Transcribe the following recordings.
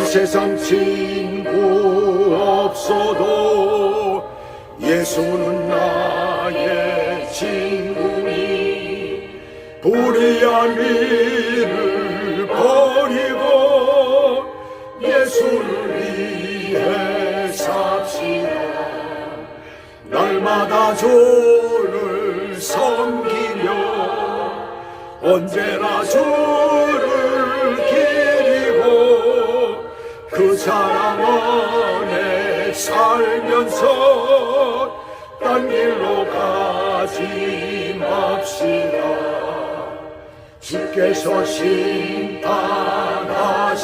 세상 친구 없어도 예수는 나의 친구니 불의한 일을 버리고 예수를 위해 삽시다. 날마다 주를 섬기며 언제나 주를 기리고 그 사랑 안에 살면서 딴 길로 가지 맙시다. 주께서 심판하실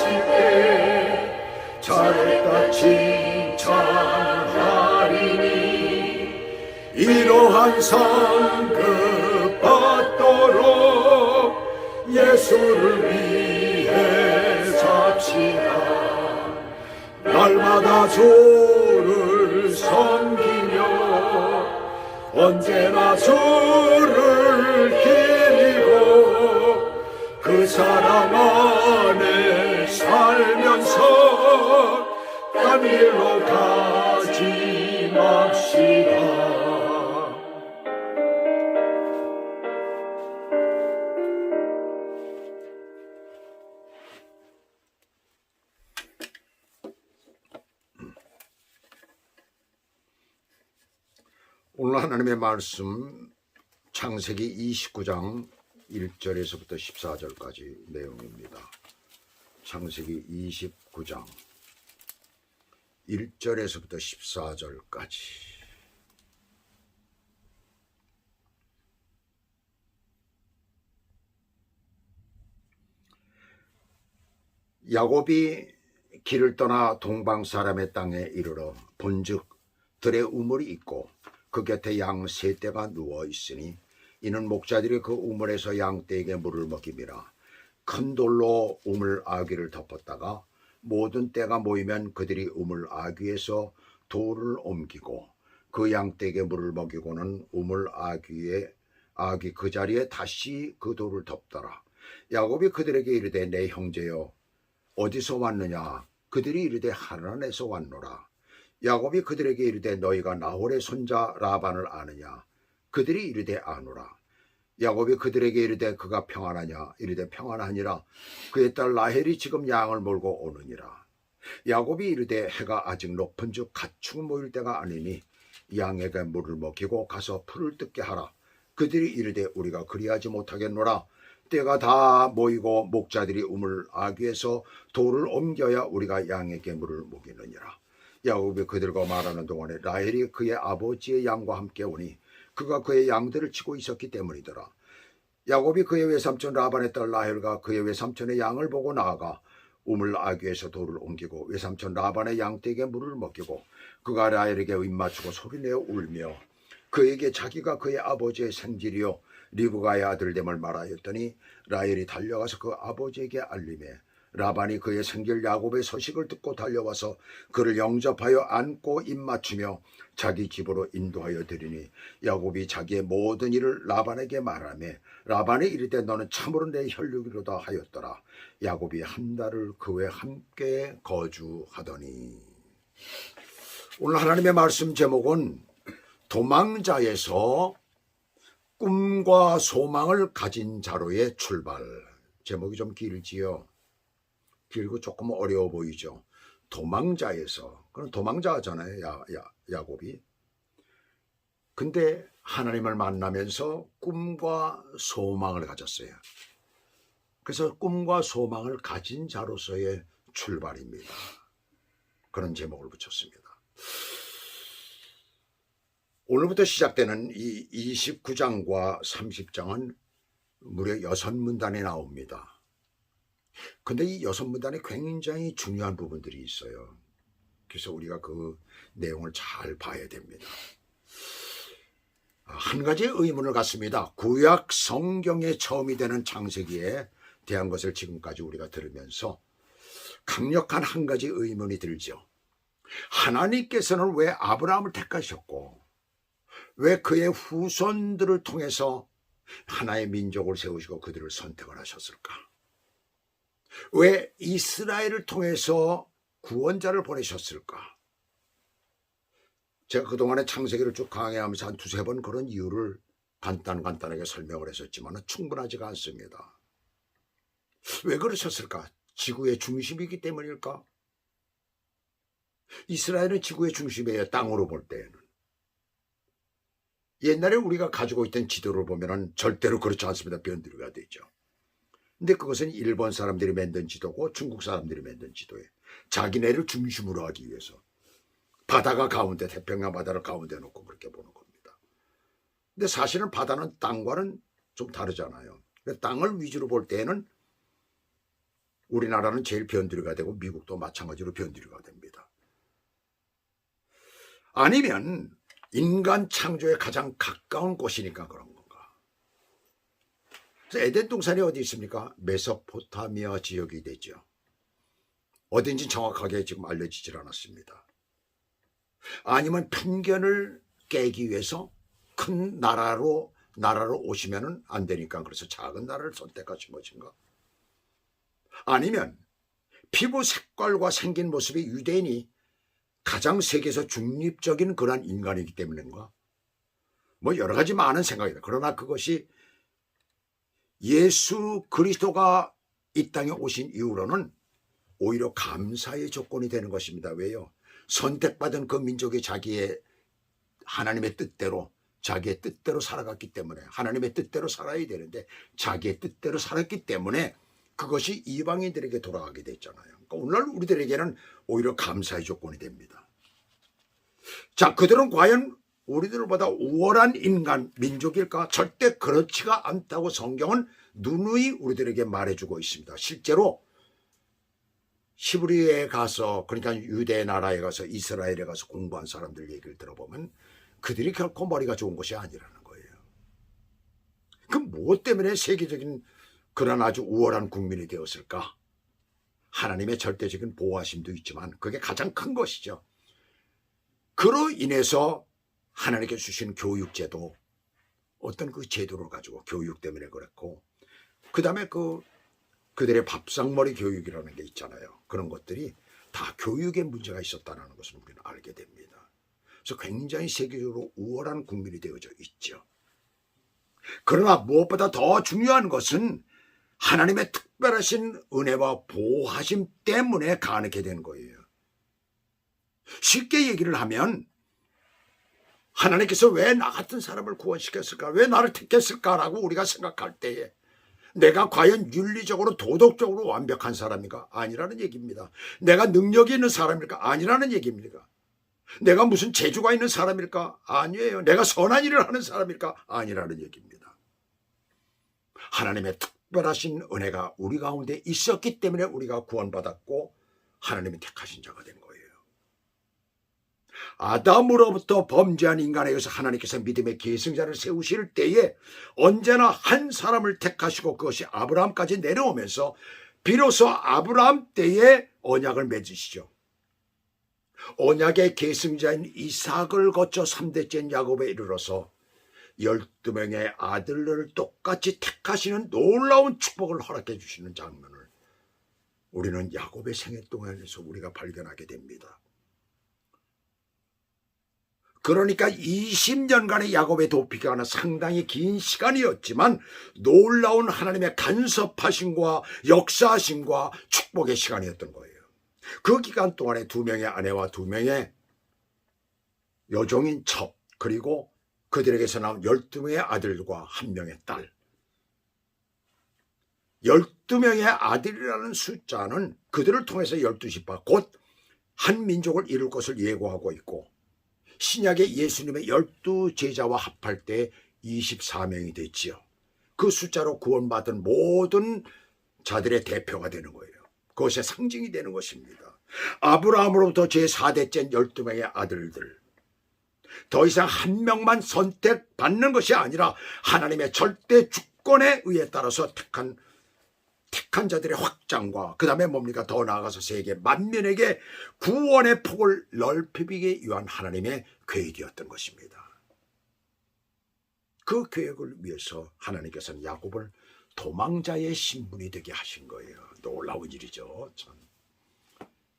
때 잘했다 칭찬하리니 이러한 상급 받도록 예수를 위해 삽시다. 날마다 주를 섬기며 언제나 주를 기리고 그 사랑 안에 살면서 딴 길로 가지 맙시다. 오늘 하나님의 말씀 창세기 29장 1절에서부터 14절까지 내용입니다. 창세기 29장 1절에서부터 14절까지. 야곱이 길을 떠나 동방 사람의 땅에 이르러 본즉 들에 우물이 있고 그 곁에 양 세 떼가 누워 있으니 이는 목자들이 그 우물에서 양 떼에게 물을 먹임이라. 큰 돌로 우물 아귀를 덮었다가 모든 떼가 모이면 그들이 우물 아귀에서 돌을 옮기고 그 양 떼에게 물을 먹이고는 우물 아귀 그 자리에 다시 그 돌을 덮더라. 야곱이 그들에게 이르되 내 형제여 어디서 왔느냐? 그들이 이르되 하란에서 왔노라. 야곱이 그들에게 이르되 너희가 나홀의 손자 라반을 아느냐? 그들이 이르되 아노라. 야곱이 그들에게 이르되 그가 평안하냐? 이르되 평안하니라. 그의 딸 라헬이 지금 양을 몰고 오느니라. 야곱이 이르되 해가 아직 높은즉 가축 모일 때가 아니니 양에게 물을 먹이고 가서 풀을 뜯게 하라. 그들이 이르되 우리가 그리하지 못하겠노라. 때가 다 모이고 목자들이 우물 아귀에서 돌을 옮겨야 우리가 양에게 물을 먹이느니라. 야곱이 그들과 말하는 동안에 라헬이 그의 아버지의 양과 함께 오니 그가 그의 양들을 치고 있었기 때문이더라. 야곱이 그의 외삼촌 라반의 딸 라헬과 그의 외삼촌의 양을 보고 나아가 우물 아귀에서 돌을 옮기고 외삼촌 라반의 양떼에게 물을 먹이고 그가 라헬에게 입맞추고 소리내어 울며 그에게 자기가 그의 아버지의 생질이요 리브가의 아들됨을 말하였더니 라헬이 달려가서 그 아버지에게 알리매 라반이 그의 생질 야곱의 소식을 듣고 달려와서 그를 영접하여 안고 입맞추며 자기 집으로 인도하여 드리니 야곱이 자기의 모든 일을 라반에게 말하며 라반이 이르되 너는 참으로 내 혈육이로다 하였더라. 야곱이 한 달을 그와 함께 거주하더니. 오늘 하나님의 말씀 제목은 도망자에서 꿈과 소망을 가진 자로의 출발. 제목이 좀 길지요. 길고 조금 어려워 보이죠. 도망자에서. 그럼 도망자잖아요. 야곱이. 근데 하나님을 만나면서 꿈과 소망을 가졌어요. 그래서 꿈과 소망을 가진 자로서의 출발입니다. 그런 제목을 붙였습니다. 오늘부터 시작되는 이 29장과 30장은 무려 6문단이 나옵니다. 근데 이 6문단에 굉장히 중요한 부분들이 있어요. 그래서 우리가 그 내용을 잘 봐야 됩니다. 한 가지 의문을 갖습니다. 구약 성경의 처음이 되는 창세기에 대한 것을 지금까지 우리가 들으면서 강력한 한 가지 의문이 들죠. 하나님께서는 왜 아브라함을 택하셨고 왜 그의 후손들을 통해서 하나의 민족을 세우시고 그들을 선택을 하셨을까? 왜 이스라엘을 통해서 구원자를 보내셨을까? 제가 그동안에 창세기를 쭉 강의하면서 한 두세 번 그런 이유를 간단하게 설명을 했었지만 충분하지가 않습니다. 왜 그러셨을까? 지구의 중심이기 때문일까? 이스라엘은 지구의 중심이에요. 땅으로 볼 때에는. 옛날에 우리가 가지고 있던 지도를 보면 절대로 그렇지 않습니다. 변두리가 되죠. 근데 그것은 일본 사람들이 만든 지도고 중국 사람들이 만든 지도예요. 자기네를 중심으로 하기 위해서. 바다가 가운데, 태평양 바다를 가운데 놓고 그렇게 보는 겁니다. 근데 사실은 바다는 땅과는 좀 다르잖아요. 땅을 위주로 볼 때에는 우리나라는 제일 변두리가 되고 미국도 마찬가지로 변두리가 됩니다. 아니면 인간 창조에 가장 가까운 곳이니까 그런 건가? 그래서 에덴 동산이 어디 있습니까? 메소포타미아 지역이 되죠. 어딘지 정확하게 지금 알려지질 않았습니다. 아니면 편견을 깨기 위해서 큰 나라로 오시면 안 되니까 그래서 작은 나라를 선택하신 것인가? 아니면 피부 색깔과 생긴 모습이 유대인이 가장 세계에서 중립적인 그런 인간이기 때문인가? 뭐 여러 가지 많은 생각이다. 그러나 그것이 예수 그리스도가 이 땅에 오신 이후로는 오히려 감사의 조건이 되는 것입니다. 왜요? 선택받은 그 민족이 자기의 하나님의 뜻대로 자기의 뜻대로 살아갔기 때문에 하나님의 뜻대로 살아야 되는데 자기의 뜻대로 살았기 때문에 그것이 이방인들에게 돌아가게 됐잖아요. 그러니까 오늘날 우리들에게는 오히려 감사의 조건이 됩니다. 자, 그들은 과연 우리들보다 우월한 인간, 민족일까? 절대 그렇지가 않다고 성경은 누누이 우리들에게 말해주고 있습니다. 실제로 히브리에 가서, 그러니까 유대 나라에 가서 이스라엘에 가서 공부한 사람들 얘기를 들어보면 그들이 결코 머리가 좋은 것이 아니라는 거예요. 그럼 무엇 때문에 세계적인 그런 아주 우월한 국민이 되었을까? 하나님의 절대적인 보호하심도 있지만 그게 가장 큰 것이죠. 그로 인해서 하나님께 주신 교육제도, 어떤 그 제도를 가지고 교육 때문에 그랬고, 그 다음에 그들의 밥상머리 교육이라는 게 있잖아요. 그런 것들이 다 교육에 문제가 있었다는 것을 우리는 알게 됩니다. 그래서 굉장히 세계적으로 우월한 국민이 되어져 있죠. 그러나 무엇보다 더 중요한 것은 하나님의 특별하신 은혜와 보호하심 때문에 가능하게 된 거예요. 쉽게 얘기를 하면 하나님께서 왜 나 같은 사람을 구원시켰을까? 왜 나를 택했을까라고 우리가 생각할 때에 내가 과연 윤리적으로 도덕적으로 완벽한 사람인가? 아니라는 얘기입니다. 내가 능력이 있는 사람일까? 아니라는 얘기입니다. 내가 무슨 재주가 있는 사람일까? 아니에요. 내가 선한 일을 하는 사람일까? 아니라는 얘기입니다. 하나님의 특별하신 은혜가 우리 가운데 있었기 때문에 우리가 구원받았고 하나님이 택하신 자가 된 거예요. 아담으로부터 범죄한 인간에 의해서 하나님께서 믿음의 계승자를 세우실 때에 언제나 한 사람을 택하시고 그것이 아브라함까지 내려오면서 비로소 아브라함 때에 언약을 맺으시죠. 언약의 계승자인 이삭을 거쳐 3대째 야곱에 이르러서 12명의 아들을 똑같이 택하시는 놀라운 축복을 허락해 주시는 장면을 우리는 야곱의 생애 동안에서 우리가 발견하게 됩니다. 그러니까 20년간의 야곱의 도피가 상당히 긴 시간이었지만 놀라운 하나님의 간섭하심과 역사하심과 축복의 시간이었던 거예요. 그 기간 동안에 2명의 아내와 2명의 여종인 첩, 그리고 그들에게서 나온 12명의 아들과 1명의 딸. 12명의 아들이라는 숫자는 그들을 통해서 12지파, 곧 한 민족을 이룰 것을 예고하고 있고, 신약의 예수님의 12제자와 합할 때 24명이 됐지요. 그 숫자로 구원받은 모든 자들의 대표가 되는 거예요. 그것의 상징이 되는 것입니다. 아브라함으로부터 제4대째 12명의 아들들, 더 이상 한 명만 선택받는 것이 아니라 하나님의 절대 주권에 의해 따라서 택한 자들의 확장과 그 다음에 뭡니까? 더 나아가서 세계 만민에게 구원의 폭을 넓히기 위한 하나님의 계획이었던 것입니다. 그 계획을 위해서 하나님께서는 야곱을 도망자의 신분이 되게 하신 거예요. 놀라운 일이죠. 참.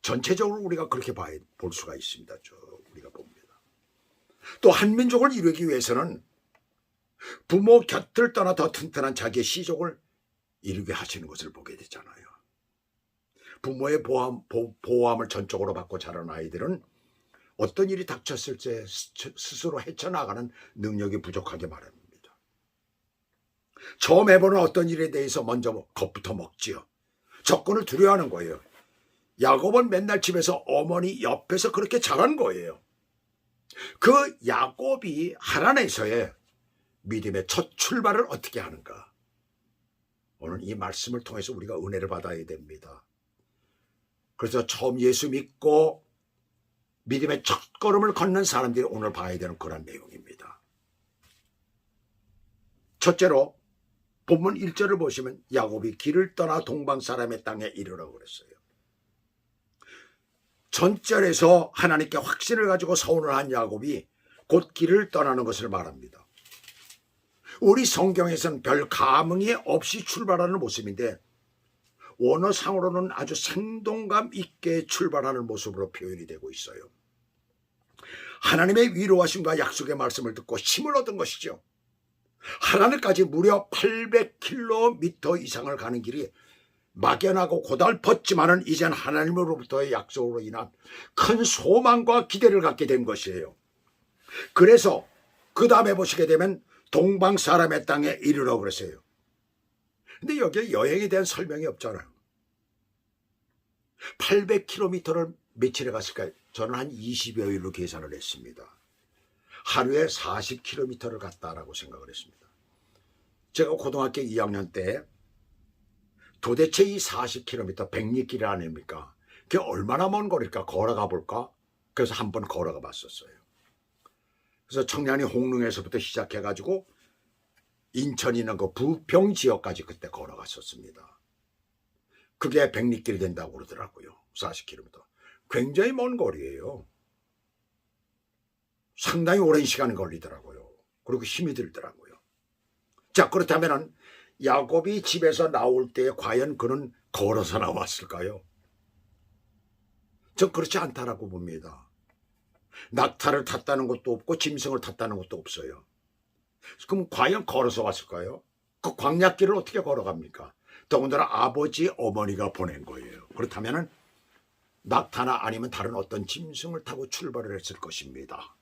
전체적으로 우리가 그렇게 볼 수가 있습니다. 우리가 봅니다. 또 한민족을 이루기 위해서는 부모 곁을 떠나 더 튼튼한 자기의 시족을 이루게 하시는 것을 보게 되잖아요. 부모의 보호함을 전적으로 받고 자란 아이들은 어떤 일이 닥쳤을 때 스스로 헤쳐나가는 능력이 부족하게 마련입니다. 처음 해보는 어떤 일에 대해서 먼저 겁부터 먹지요. 접근을 두려워하는 거예요. 야곱은 맨날 집에서 어머니 옆에서 그렇게 자란 거예요. 그 야곱이 하란에서의 믿음의 첫 출발을 어떻게 하는가? 오늘 이 말씀을 통해서 우리가 은혜를 받아야 됩니다. 그래서 처음 예수 믿고 믿음의 첫걸음을 걷는 사람들이 오늘 봐야 되는 그런 내용입니다. 첫째로 본문 1절을 보시면 야곱이 길을 떠나 동방 사람의 땅에 이르라고 그랬어요. 전절에서 하나님께 확신을 가지고 서운을 한 야곱이 곧 길을 떠나는 것을 말합니다. 우리 성경에서는 별 감흥이 없이 출발하는 모습인데 원어상으로는 아주 생동감 있게 출발하는 모습으로 표현이 되고 있어요. 하나님의 위로하심과 약속의 말씀을 듣고 힘을 얻은 것이죠. 하나님까지 무려 800km 이상을 가는 길이 막연하고 고달팠지만은 이젠 하나님으로부터의 약속으로 인한 큰 소망과 기대를 갖게 된 것이에요. 그래서 그 다음에 보시게 되면 동방 사람의 땅에 이르라고 그랬어요. 근데 여기에 여행에 대한 설명이 없잖아요. 800km를 며칠에 갔을까요? 저는 한 20여일로 계산을 했습니다. 하루에 40km를 갔다라고 생각을 했습니다. 제가 고등학교 2학년 때 도대체 이 40km 백리길 아닙니까? 그게 얼마나 먼 거리일까? 걸어가 볼까? 그래서 한번 걸어가 봤었어요. 그래서 청량리 홍릉에서부터 시작해가지고 인천이 있는 그 부평 지역까지 그때 걸어갔었습니다. 그게 백리길이 된다고 그러더라고요. 40km. 굉장히 먼 거리예요. 상당히 오랜 시간이 걸리더라고요. 그리고 힘이 들더라고요. 자, 그렇다면 야곱이 집에서 나올 때 과연 그는 걸어서 나왔을까요? 전 그렇지 않다라고 봅니다. 낙타를 탔다는 것도 없고 짐승을 탔다는 것도 없어요. 그럼 과연 걸어서 왔을까요? 그 광야길을 어떻게 걸어갑니까? 더군다나 아버지, 어머니가 보낸 거예요. 그렇다면 낙타나 아니면 다른 어떤 짐승을 타고 출발을 했을 것입니다.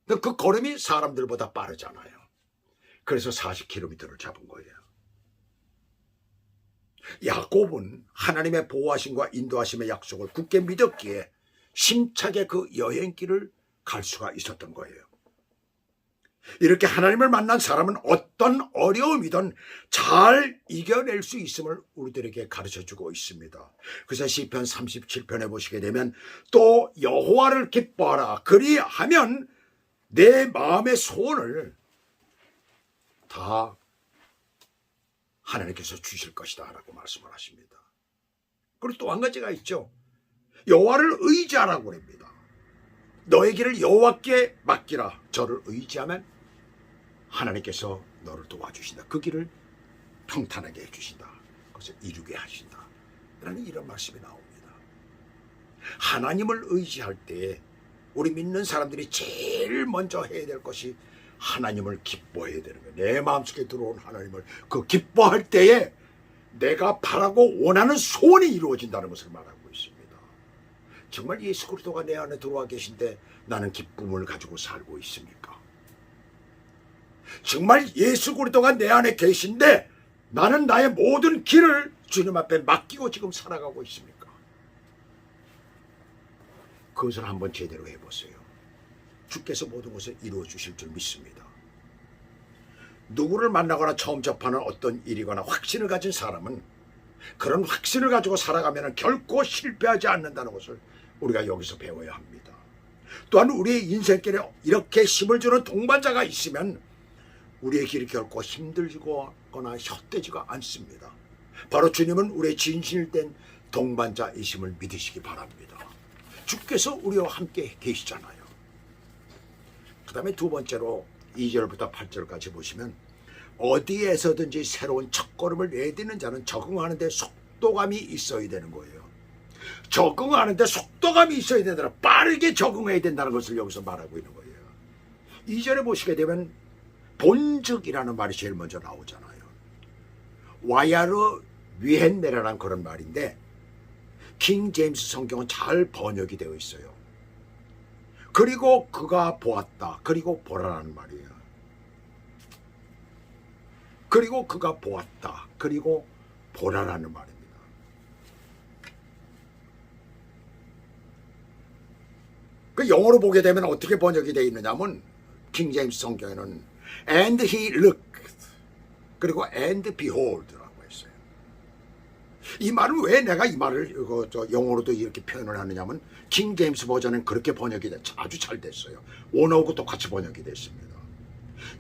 근데 그 걸음이 사람들보다 빠르잖아요. 그래서 40km를 잡은 거예요. 야곱은 하나님의 보호하심과 인도하심의 약속을 굳게 믿었기에 심차게 그 여행길을 갈 수가 있었던 거예요. 이렇게 하나님을 만난 사람은 어떤 어려움이든 잘 이겨낼 수 있음을 우리들에게 가르쳐주고 있습니다. 그래서 시편 37편에 보시게 되면 또 여호와를 기뻐하라. 그리하면 내 마음의 소원을 다 하나님께서 주실 것이다 라고 말씀을 하십니다. 그리고 또 한 가지가 있죠. 여호와를 의지하라고 합니다. 너의 길을 여호와께 맡기라. 저를 의지하면 하나님께서 너를 도와주신다. 그 길을 평탄하게 해주신다. 그것을 이루게 하신다. 라는 이런 말씀이 나옵니다. 하나님을 의지할 때 우리 믿는 사람들이 제일 먼저 해야 될 것이 하나님을 기뻐해야 되는 거예요. 내 마음속에 들어온 하나님을 그 기뻐할 때에 내가 바라고 원하는 소원이 이루어진다는 것을 말하고 있습니다. 정말 예수 그리스도가 내 안에 들어와 계신데 나는 기쁨을 가지고 살고 있습니까? 정말 예수 그리스도가 내 안에 계신데 나는 나의 모든 길을 주님 앞에 맡기고 지금 살아가고 있습니까? 그것을 한번 제대로 해보세요. 주께서 모든 것을 이루어 주실 줄 믿습니다. 누구를 만나거나 처음 접하는 어떤 일이거나 확신을 가진 사람은 그런 확신을 가지고 살아가면 결코 실패하지 않는다는 것을 우리가 여기서 배워야 합니다. 또한 우리의 인생길에 이렇게 힘을 주는 동반자가 있으면 우리의 길이 결코 힘들거나 헛되지가 않습니다. 바로 주님은 우리의 진실된 동반자이심을 믿으시기 바랍니다. 주께서 우리와 함께 계시잖아요. 그 다음에 두 번째로 2절부터 8절까지 보시면 어디에서든지 새로운 첫걸음을 내딛는 자는 적응하는 데 속도감이 있어야 되는 거예요. 적응하는데 속도감이 있어야 된다. 빠르게 적응해야 된다는 것을 여기서 말하고 있는 거예요. 이전에 보시게 되면 본즉이라는 말이 제일 먼저 나오잖아요. 와야르 위헨네라는 그런 말인데 킹 제임스 성경은 잘 번역이 되어 있어요. 그리고 그가 보았다. 그리고 보라라는 말이에요. 그리고 그가 보았다. 그리고 보라라는 말입니다. 그 영어로 보게 되면 어떻게 번역이 되어 있느냐면 킹 제임스 성경에는 and he looked 그리고 and behold라고 했어요. 이 말은 왜 내가 이 말을 영어로도 이렇게 표현을 하느냐면 킹 제임스 버전은 그렇게 번역이 아주 잘 됐어요. 원어하고 똑같이 번역이 됐습니다.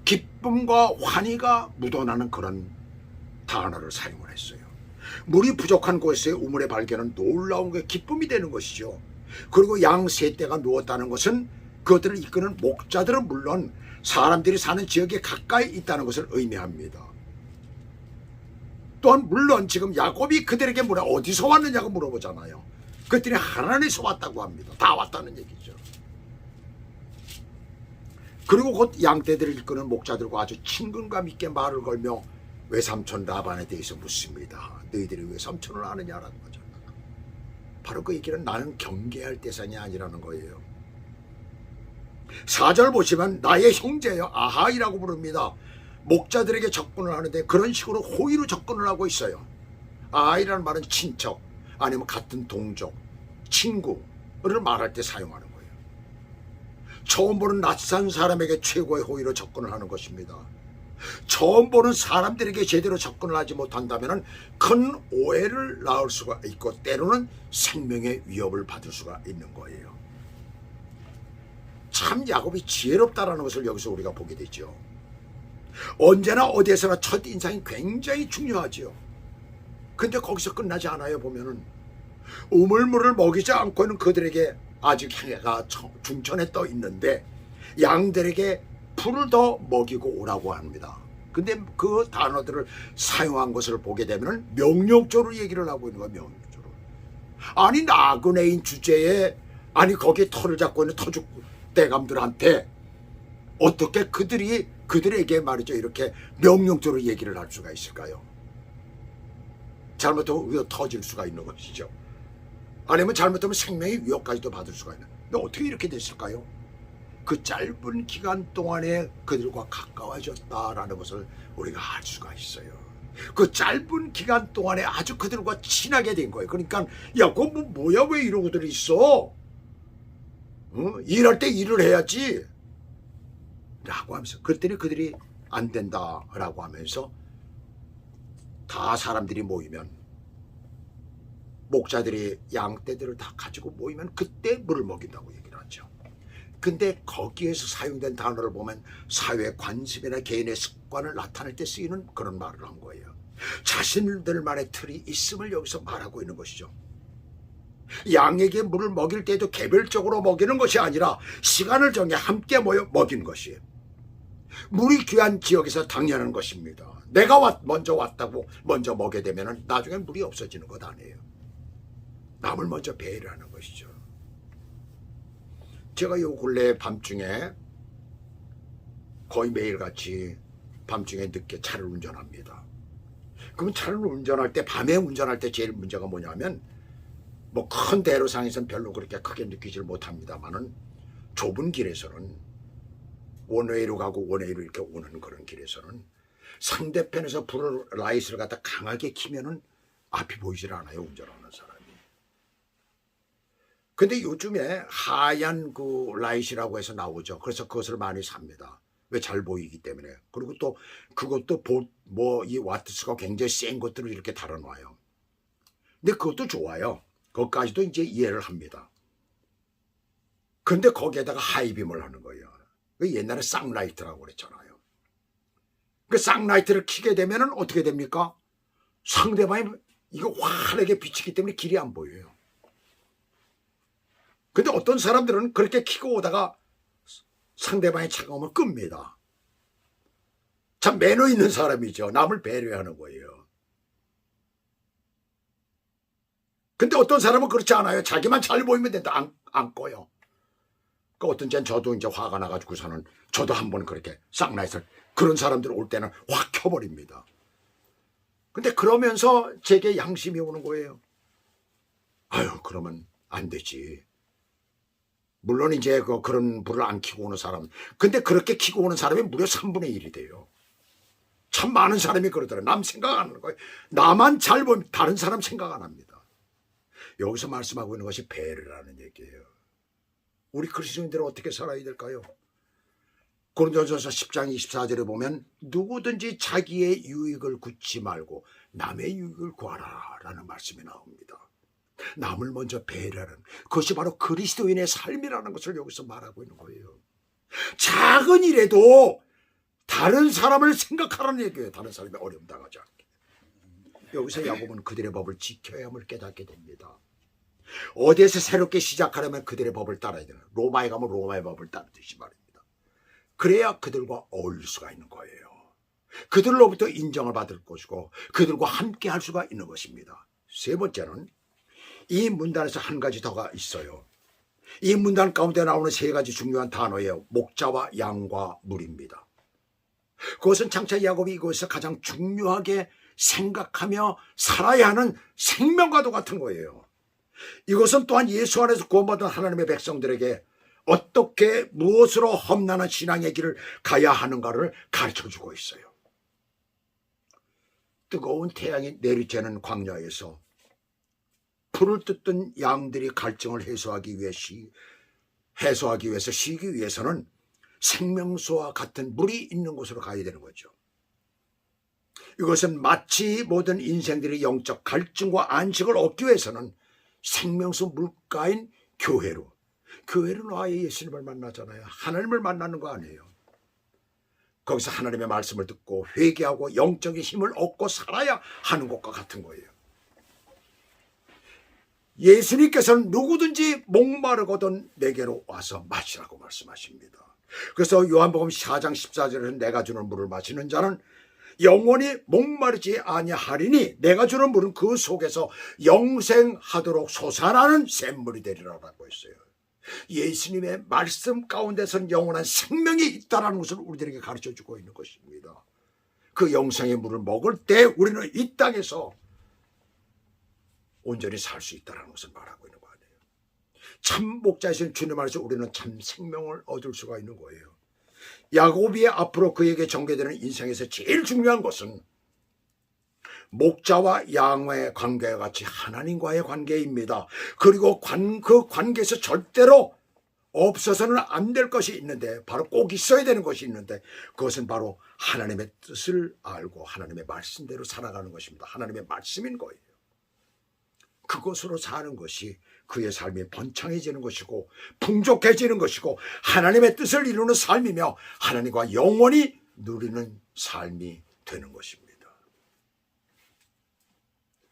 기쁨과 환희가 묻어나는 그런 단어를 사용을 했어요. 물이 부족한 곳에서의 우물의 발견은 놀라운 게 기쁨이 되는 것이죠. 그리고 양 세 떼가 누웠다는 것은 그것들을 이끄는 목자들은 물론 사람들이 사는 지역에 가까이 있다는 것을 의미합니다. 또한 물론 지금 야곱이 그들에게 어디서 왔느냐고 물어보잖아요. 그들이 하나님에서 왔다고 합니다. 다 왔다는 얘기죠. 그리고 곧 양떼들을 이끄는 목자들과 아주 친근감 있게 말을 걸며 외삼촌 라반에 대해서 묻습니다. 너희들이 외삼촌을 아느냐라는 거죠. 바로 그 얘기는 나는 경계할 대상이 아니라는 거예요. 4절 보시면 나의 형제여 아하이라고 부릅니다. 목자들에게 접근을 하는데 그런 식으로 호의로 접근을 하고 있어요. 아하이라는 말은 친척 아니면 같은 동족, 친구를 말할 때 사용하는 거예요. 처음 보는 낯선 사람에게 최고의 호의로 접근을 하는 것입니다. 처음 보는 사람들에게 제대로 접근을 하지 못한다면 큰 오해를 낳을 수가 있고 때로는 생명의 위협을 받을 수가 있는 거예요. 참 야곱이 지혜롭다라는 것을 여기서 우리가 보게 되죠. 언제나 어디에서나 첫인상이 굉장히 중요하지요. 근데 거기서 끝나지 않아요. 보면은 우물물을 먹이지 않고는 그들에게 아직 해가 중천에 떠 있는데 양들에게 풀을 더 먹이고 오라고 합니다. 근데 그 단어들을 사용한 것을 보게 되면 명령조로 얘기를 하고 있는 거야. 명령조로. 아니 나그네인 주제에 아니 거기에 털을 잡고 있는 터죽 대감들한테 어떻게 그들에게 말이죠 이렇게 명령조로 얘기를 할 수가 있을까요? 잘못하면 터질 수가 있는 것이죠. 아니면 잘못하면 생명의 위협까지도 받을 수가 있는. 근데 어떻게 이렇게 됐을까요? 그 짧은 기간 동안에 그들과 가까워졌다라는 것을 우리가 알 수가 있어요. 그 짧은 기간 동안에 아주 그들과 친하게 된 거예요. 그러니까 야 그거 뭐야 왜 이러고들 있어? 일할 때 일을 해야지 라고 하면서 그랬더니 그들이 안 된다라고 하면서 다 사람들이 모이면 목자들이 양떼들을 다 가지고 모이면 그때 물을 먹인다고 얘기를 하죠. 근데 거기에서 사용된 단어를 보면 사회 관습이나 개인의 습관을 나타낼 때 쓰이는 그런 말을 한 거예요. 자신들만의 틀이 있음을 여기서 말하고 있는 것이죠. 양에게 물을 먹일 때도 개별적으로 먹이는 것이 아니라 시간을 정해 함께 모여 먹이는 것이에요. 물이 귀한 지역에서 당연한 것입니다. 내가 먼저 왔다고 먼저 먹게 되면 나중에 물이 없어지는 것 아니에요. 남을 먼저 배려하는 것이죠. 제가 요 근래 밤중에 거의 매일같이 밤중에 늦게 차를 운전합니다. 그럼 차를 운전할 때 밤에 운전할 때 제일 문제가 뭐냐면 뭐 큰 대로상에서는 별로 그렇게 크게 느끼질 못합니다만은 좁은 길에서는 원웨이로 가고 원웨이로 이렇게 오는 그런 길에서는 상대편에서 불을 라이트를 갖다 강하게 키면은 앞이 보이질 않아요. 운전하는 사람이. 근데 요즘에 하얀 그 라이트라고 해서 나오죠. 그래서 그것을 많이 삽니다. 왜 잘 보이기 때문에. 그리고 또 그것도 뭐 이 와트수가 굉장히 센 것들을 이렇게 달아놔요. 근데 그것도 좋아요. 그것까지도 이제 이해를 합니다. 근데 거기에다가 하이빔을 하는 거예요. 옛날에 쌍라이트라고 그랬잖아요. 그 쌍라이트를 켜게 되면은 어떻게 됩니까? 상대방이 이거 환하게 비치기 때문에 길이 안 보여요. 근데 어떤 사람들은 그렇게 켜고 오다가 상대방의 차가움을 끕니다. 참 매너 있는 사람이죠. 남을 배려하는 거예요. 근데 어떤 사람은 그렇지 않아요. 자기만 잘 보이면 된다. 안 꺼요. 그 어떤 땐 저도 이제 화가 나가지고서는 저도 한번 그렇게 쌍라에서 그런 사람들 올 때는 확 켜버립니다. 근데 그러면서 제게 양심이 오는 거예요. 아유, 그러면 안 되지. 물론 이제 그런 불을 안 켜고 오는 사람, 근데 그렇게 켜고 오는 사람이 무려 3분의 1이 돼요. 참 많은 사람이 그러더라고요. 남 생각 안 하는 거예요. 나만 잘 보면 다른 사람 생각 안 합니다. 여기서 말씀하고 있는 것이 배려라는 얘기예요. 우리 그리스도인들은 어떻게 살아야 될까요? 고린도전서 10장 24절에 보면 누구든지 자기의 유익을 굳지 말고 남의 유익을 구하라 라는 말씀이 나옵니다. 남을 먼저 배려하는 그것이 바로 그리스도인의 삶이라는 것을 여기서 말하고 있는 거예요. 작은 일에도 다른 사람을 생각하라는 얘기예요. 다른 사람이 어려움 당하지 않게. 여기서 야곱은 그들의 법을 지켜야 함을 깨닫게 됩니다. 어디에서 새롭게 시작하려면 그들의 법을 따라야 되는, 로마에 가면 로마의 법을 따르듯이 말입니다. 그래야 그들과 어울릴 수가 있는 거예요. 그들로부터 인정을 받을 것이고 그들과 함께 할 수가 있는 것입니다. 세 번째는 이 문단에서 한 가지 더가 있어요. 이 문단 가운데 나오는 세 가지 중요한 단어예요. 목자와 양과 물입니다. 그것은 장차 야곱이 이것에서 가장 중요하게 생각하며 살아야 하는 생명과도 같은 거예요. 이것은 또한 예수 안에서 구원받은 하나님의 백성들에게 어떻게 무엇으로 험난한 신앙의 길을 가야 하는가를 가르쳐주고 있어요. 뜨거운 태양이 내리쬐는 광야에서 풀을 뜯던 양들이 갈증을 해소하기 위해서 쉬기 위해서는 생명수와 같은 물이 있는 곳으로 가야 되는 거죠. 이것은 마치 모든 인생들이 영적 갈증과 안식을 얻기 위해서는 생명수 물가인 교회로 아예 예수님을 만나잖아요. 하나님을 만나는 거 아니에요. 거기서 하나님의 말씀을 듣고 회개하고 영적인 힘을 얻고 살아야 하는 것과 같은 거예요. 예수님께서는 누구든지 목마르거든 내게로 와서 마시라고 말씀하십니다. 그래서 요한복음 4장 14절에는 내가 주는 물을 마시는 자는 영원히 목마르지 아니하리니 내가 주는 물은 그 속에서 영생하도록 솟아나는 샘물이 되리라고 했어요. 예수님의 말씀 가운데서는 영원한 생명이 있다는 것을 우리들에게 가르쳐주고 있는 것입니다. 그 영생의 물을 먹을 때 우리는 이 땅에서 온전히 살 수 있다는 것을 말하고 있는 거 아니에요. 참 목자이신 주님 안에서 우리는 참 생명을 얻을 수가 있는 거예요. 야곱이 앞으로 그에게 전개되는 인생에서 제일 중요한 것은 목자와 양의 관계와 같이 하나님과의 관계입니다. 그리고 그 관계에서 절대로 없어서는 안 될 것이 있는데, 바로 꼭 있어야 되는 것이 있는데, 그것은 바로 하나님의 뜻을 알고 하나님의 말씀대로 살아가는 것입니다. 하나님의 말씀인 거예요. 그것으로 사는 것이 그의 삶이 번창해지는 것이고 풍족해지는 것이고 하나님의 뜻을 이루는 삶이며 하나님과 영원히 누리는 삶이 되는 것입니다.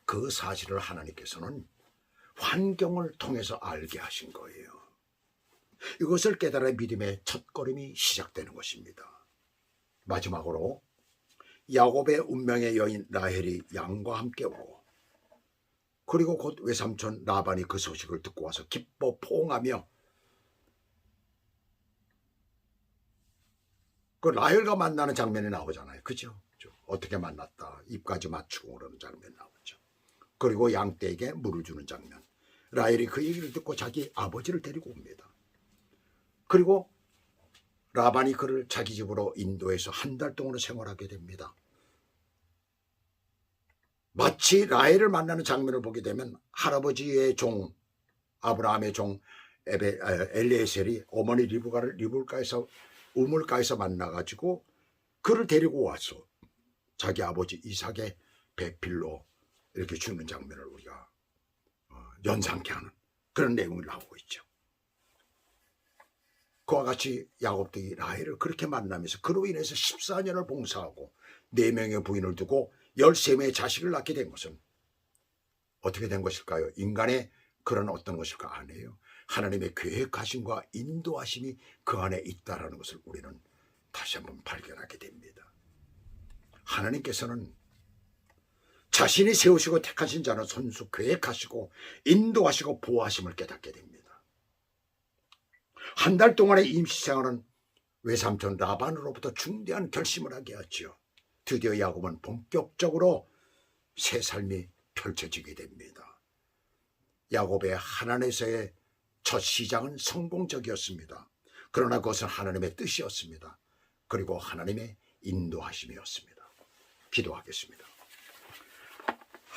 그 사실을 하나님께서는 환경을 통해서 알게 하신 거예요. 이것을 깨달아 믿음의 첫걸음이 시작되는 것입니다. 마지막으로 야곱의 운명의 여인 라헬이 양과 함께 오고, 그리고 곧 외삼촌 라반이 그 소식을 듣고 와서 기뻐 포옹하며, 그 라헬과 만나는 장면이 나오잖아요. 그죠? 어떻게 만났다, 입까지 맞추고 그러는 장면이 나오죠. 그리고 양떼에게 물을 주는 장면. 라헬이 그 얘기를 듣고 자기 아버지를 데리고 옵니다. 그리고 라반이 그를 자기 집으로 인도해서 한 달 동안 생활하게 됩니다. 마치 라헬을 만나는 장면을 보게 되면 할아버지의 종, 아브라함의 종 엘리에셀이 어머니 리브가에서 우물가에서 만나가지고 그를 데리고 와서 자기 아버지 이삭의 배필로 이렇게 주는 장면을 우리가 연상케 하는 그런 내용이 나오고 있죠. 그와 같이 야곱도 라헬을 그렇게 만나면서 그로 인해서 14년을 봉사하고 4명의 부인을 두고 13명의 자식을 낳게 된 것은 어떻게 된 것일까요? 인간의 그런 어떤 것일까? 아니에요. 하나님의 계획하심과 인도하심이 그 안에 있다는 것을 우리는 다시 한번 발견하게 됩니다. 하나님께서는 자신이 세우시고 택하신 자는 손수 계획하시고 인도하시고 보호하심을 깨닫게 됩니다. 한 달 동안의 임시생활은 외삼촌 라반으로부터 중대한 결심을 하게 하지요. 드디어 야곱은 본격적으로 새 삶이 펼쳐지게 됩니다. 야곱의 하나님에서의 첫 시작은 성공적이었습니다. 그러나 그것은 하나님의 뜻이었습니다. 그리고 하나님의 인도하심이었습니다. 기도하겠습니다.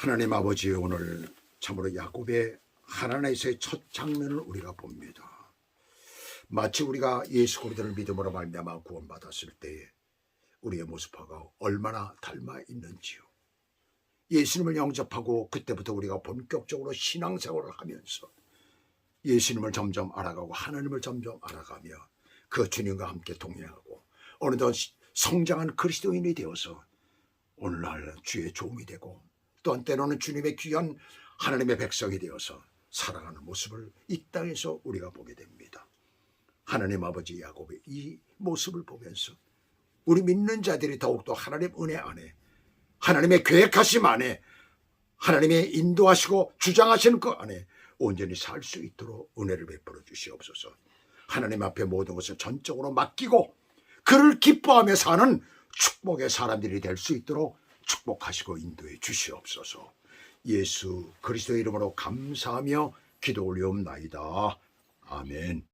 하나님 아버지, 오늘 참으로 야곱의 하나님에서의 첫 장면을 우리가 봅니다. 마치 우리가 예수 그리스도를 믿음으로 말미암아 구원받았을 때에 우리의 모습하고 얼마나 닮아 있는지요. 예수님을 영접하고 그때부터 우리가 본격적으로 신앙생활을 하면서 예수님을 점점 알아가고 하나님을 점점 알아가며 그 주님과 함께 동행하고 어느덧 성장한 그리스도인이 되어서 오늘날 주의 종이 되고 또한 때로는 주님의 귀한 하나님의 백성이 되어서 살아가는 모습을 이 땅에서 우리가 보게 됩니다. 하나님 아버지, 야곱의 이 모습을 보면서 우리 믿는 자들이 더욱더 하나님 은혜 안에 하나님의 계획하심 안에 하나님의 인도하시고 주장하시는 그 안에 온전히 살 수 있도록 은혜를 베풀어 주시옵소서. 하나님 앞에 모든 것을 전적으로 맡기고 그를 기뻐하며 사는 축복의 사람들이 될 수 있도록 축복하시고 인도해 주시옵소서. 예수 그리스도의 이름으로 감사하며 기도 올리옵나이다. 아멘.